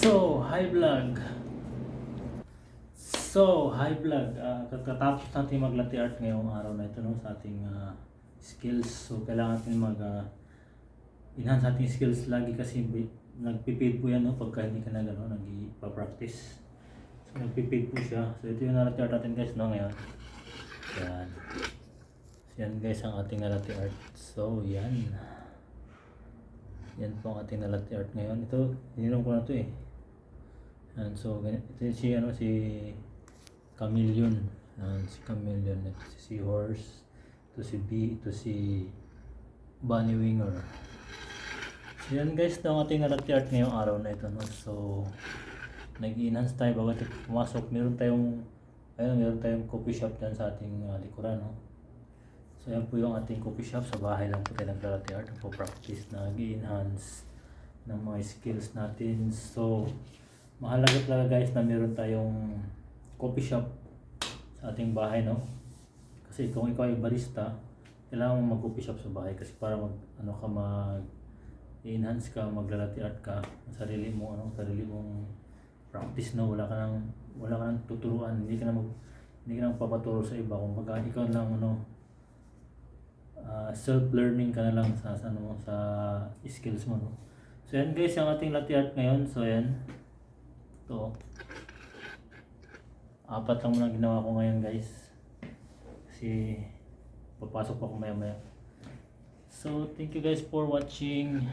Hi vlog. Hi vlog. Kakatapos natin mag-latte art ngayong araw na ito, no, sa ating skills. So kailangan natin enhance ating skills lagi kasi nagpipid po yan, no, pagka hindi ka na gano'n, nagpa-practice. So nagpipid po siya. So ito yung latte art natin, guys, no, ngayon. Yan. So yan, guys, ang ating latte art. So yan. Yan po ang ating latte art ngayon. Ito, ininom ko na ito eh. And so ito si Chameleon. Si Chameleon, ito si Seahorse, ito si Bee, ito si Bunny Winger. So yan, guys, ang ating latte art ngayong araw na ito, no. So nag-enhance tayo bago tayo pumasok. Meron tayong coffee shop dyan sa ating likuran, no. So yan po yung ating coffee shop. Sa bahay lang po tayo nag-latte art, nagpo-practice, nag-enhance ng mga skills natin. So mahalaga talaga, guys, na meron tayong coffee shop sa ating bahay, no? Kasi kung ikaw ay barista, kailangan mo mag-coffee shop sa bahay kasi para mag-enhance ka, mag-latte art ka, sarili mong practice, no? Wala ka nang tuturuan, hindi ka nang papaturo sa iba. Kung baga ikaw lang, self-learning ka na lang sa skills mo, no? So yan, guys, yung ating latte art ngayon. So yan. Ito, 4 lang muna ginawa ko ngayon, guys, kasi papasok pa ako maya maya. So thank you, guys, for watching.